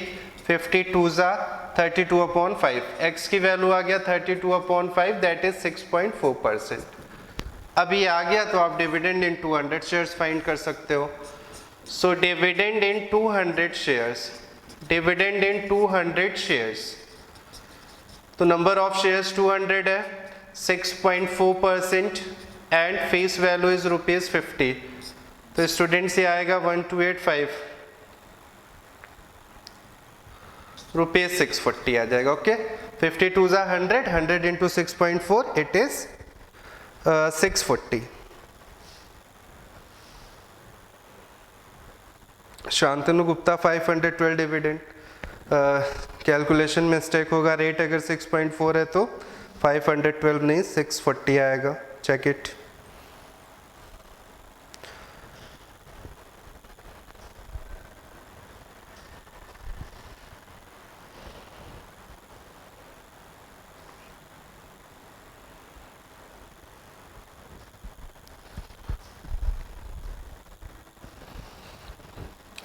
52 ज़ा 32/5, x की वैल्यू आ गया 32/5, दैट इज 6.4%। अभी आ गया तो आप डिविडेंड इन 200 शेयर्स फाइंड कर सकते हो। So dividend in 200 shares, dividend in 200 shares, तो नंबर ऑफ शेयर्स 200 है, 6.4% एंड फेस वैल्यू इज ₹50। तो स्टूडेंट से आएगा 1285, ₹640 आ जाएगा। ओके, 52 ज़ा 100, 100 into 6.4, it is 640। Shantanu Gupta 512 dividend, calculation mistake होगा, रेट अगर 6.4 है तो 512 नहीं 640 आएगा, चेक इट।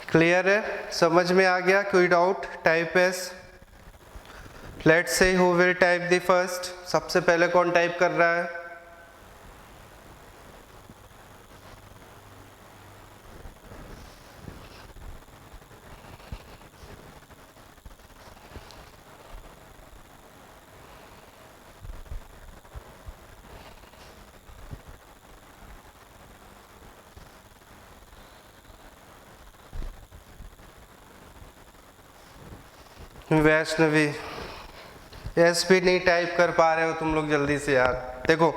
क्लियर है? समझ में आ गया? कोई doubt? Type S, let's say who will type the first. सबसे पहले कौन टाइप कर रहा है? वैष्णवी, एस भी नहीं टाइप कर पा रहे हो तुम लोग जल्दी से यार। देखो,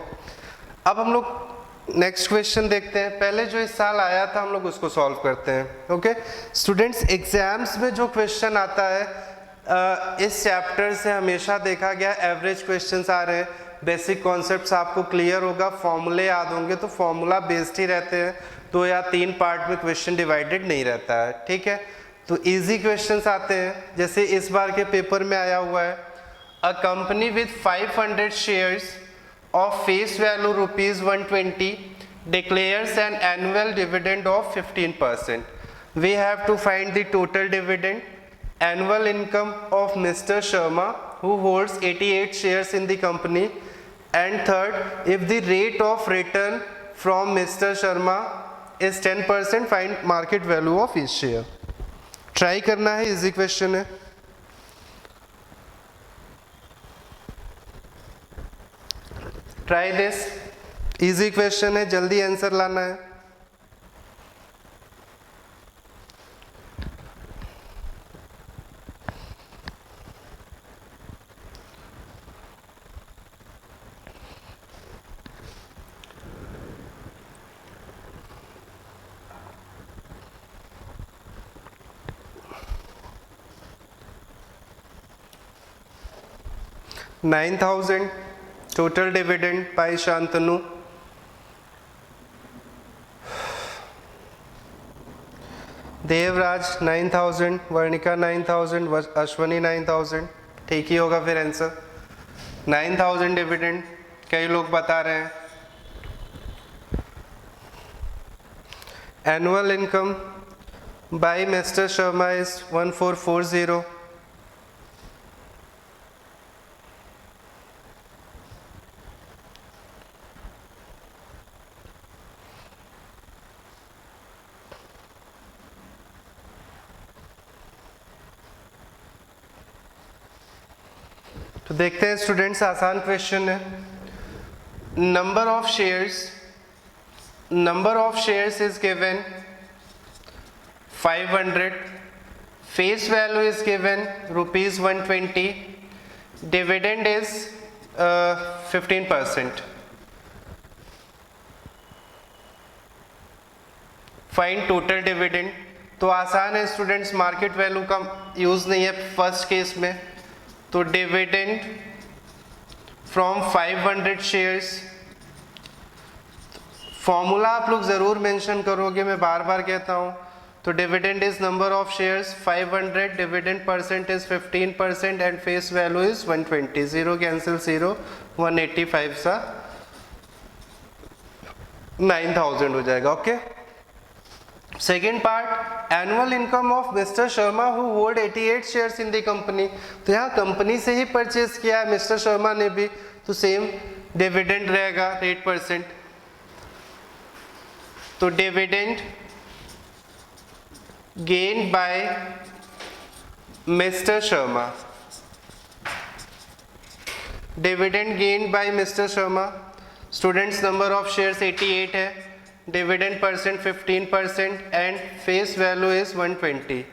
अब हम लोग नेक्स्ट क्वेश्चन देखते हैं। पहले जो इस साल आया था हम लोग उसको सॉल्व करते हैं। ओके स्टूडेंट्स, एग्जाम्स में जो क्वेश्चन आता है इस चैप्टर से हमेशा देखा गया एवरेज क्वेश्चंस आ रहे हैं, बेसिक कॉन्सेप्ट्स आपको क्लियर होगा, फॉर्मूले याद होंगे, तो फॉर्मूला बेस्ड ही रहते हैं, 2 या 3 पार्ट में क्वेश्चन डिवाइडेड नहीं रहता है। ठीक है, तो इजी क्वेश्चंस आते हैं, जैसे इस बार के पेपर में आया हुआ है, a company with 500 shares of face value ₹120 declares an annual dividend of 15%. We have to find the total dividend, annual income of Mr. Sharma who holds 88 shares in the company, and third, if the rate of return from Mr. Sharma is 10%, find market value of each share. Try करना है, easy question है। ट्राई दिस, इजी क्वेश्चन है, जल्दी आंसर लाना है। $9,000 total dividend by Shantanu, Devraj 9,000, Varnika 9,000, Ashwani 9,000, ठीक ही होगा फिर आंसर। 9,000 डिविडेंड कई लोग बता रहे हैं। Annual income by mister Sharma is 1440, तो देखते हैं स्टूडेंट्स, आसान क्वेश्चन है। Number of shares is given 500, face value is given rupees 120, dividend is 15%। Find total dividend. तो आसान है स्टूडेंट्स, मार्केट वैल्यू का यूज नहीं है फर्स्ट केस में। तो डिविडेंड फ्रॉम 500 शेयर्स, फॉर्मूला आप लोग जरूर मेंशन करोगे, मैं बार बार कहता हूं। तो dividend is number of shares 500, dividend percent is 15% and face value is 120। 0 cancel 0, 185 सा 9000 हो जाएगा। Okay, second part, annual income of mister Sharma who hold 88 shares in the company. तो यहाँ कंपनी से ही परचेज किया है मिस्टर शर्मा ने भी, तो सेम डिविडेंड रहेगा 8%। तो dividend gain by mister Sharma, dividend gain by mister Sharma. Students number of shares 88 है, dividend percent 15% and face value is 120।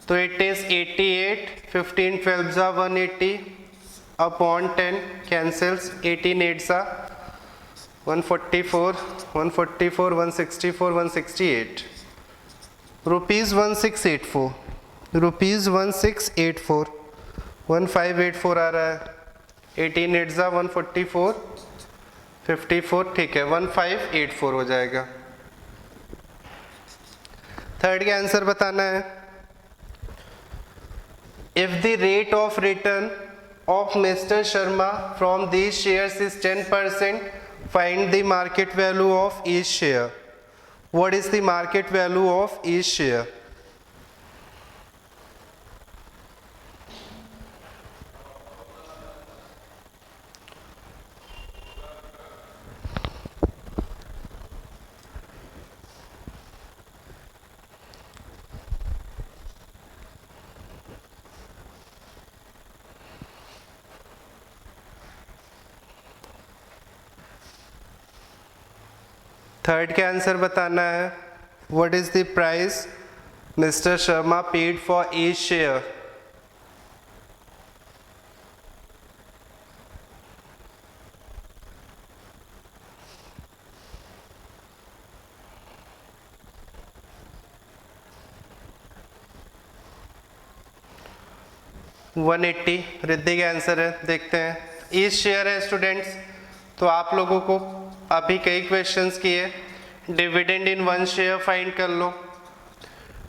तो इट इज 88, 15 12 जा 180 अपॉन 10 कैंसल्स, 18 8 सा 144, 144 164 168, रुपीज 1684, रुपीज 1684, 1584 आ रहा है। 18 8 जा 144, 54, ठीक है 1584 हो जाएगा। थर्ड का आंसर बताना है। If the rate of return of mister Sharma from these shares is 10%, find the market value of each share. What is the market value of each share? Third का आंसर बताना है। What is the price mister Sharma paid for each share? $180 Riddhi का आंसर है। देखते हैं, ईच शेयर है स्टूडेंट्स। तो आप लोगों को अभी कई क्वेश्चंस किए। Dividend in one share find कर लो।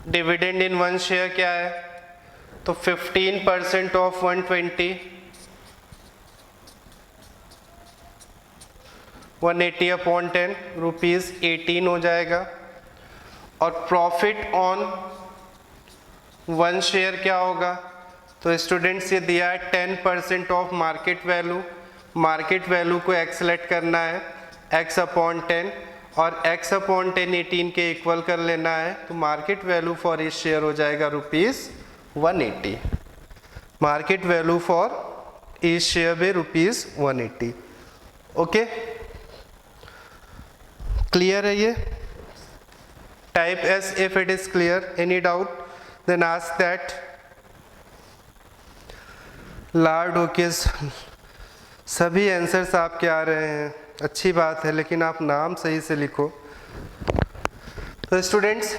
डिविडेंड इन वन शेयर क्या है? तो 15% ऑफ 120, 180 अपॉन 10, रुपीज 18 हो जाएगा। और प्रॉफिट ऑन वन शेयर क्या होगा? तो स्टूडेंट्स ये दिया है 10% of market value. Market value को एक्स सेलेक्ट करना है, x अपॉन 10, और x अपॉन 10 18 के इक्वल कर लेना है। तो मार्केट वैल्यू फॉर इस शेयर हो जाएगा रुपीज 180। मार्केट वैल्यू फॉर इस शेयर में रुपीज 180। ओके, क्लियर है ये? Type S if it is clear. Any doubt then ask that. लार्ड ओके, सभी आंसर्स आपके आ रहे हैं, अच्छी बात है, लेकिन आप नाम सही से लिखो। तो स्टूडेंट्स,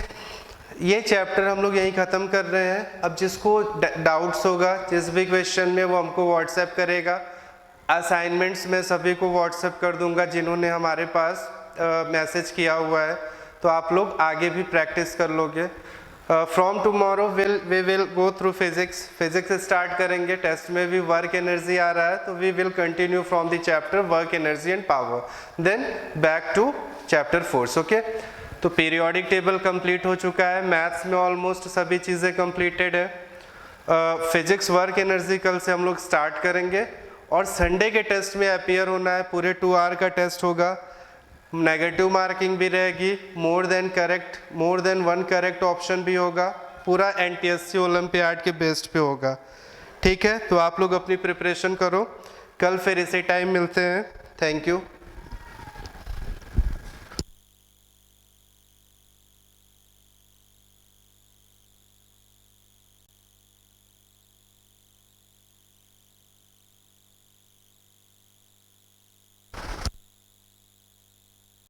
ये चैप्टर हम लोग यहीं ख़त्म कर रहे हैं। अब जिसको डाउट्स होगा जिस भी क्वेश्चन में, वो हमको व्हाट्सएप करेगा। असाइनमेंट्स में सभी को व्हाट्सएप कर दूंगा जिन्होंने हमारे पास मैसेज किया हुआ है, तो आप लोग आगे भी प्रैक्टिस कर लोगे। From tomorrow we will go through physics start करेंगे। टेस्ट में भी वर्क एनर्जी आ रहा है, तो we will continue from the chapter work energy and power, then back to chapter force. Okay, तो पीरियोडिक टेबल कंप्लीट हो चुका है। मैथ्स में ऑलमोस्ट सभी चीज़ें कंप्लीटेड है। फिजिक्स वर्क एनर्जी कल से हम लोग स्टार्ट करेंगे, और संडे के टेस्ट में अपीयर होना है। पूरे 2 आवर का टेस्ट होगा, नेगेटिव मार्किंग भी रहेगी, मोर देन 1 करेक्ट ऑप्शन भी होगा। पूरा NTSC ओलंपियाड के बेस्ड पे होगा। ठीक है, तो आप लोग अपनी प्रिपरेशन करो, कल फिर इसी टाइम मिलते हैं। Thank you.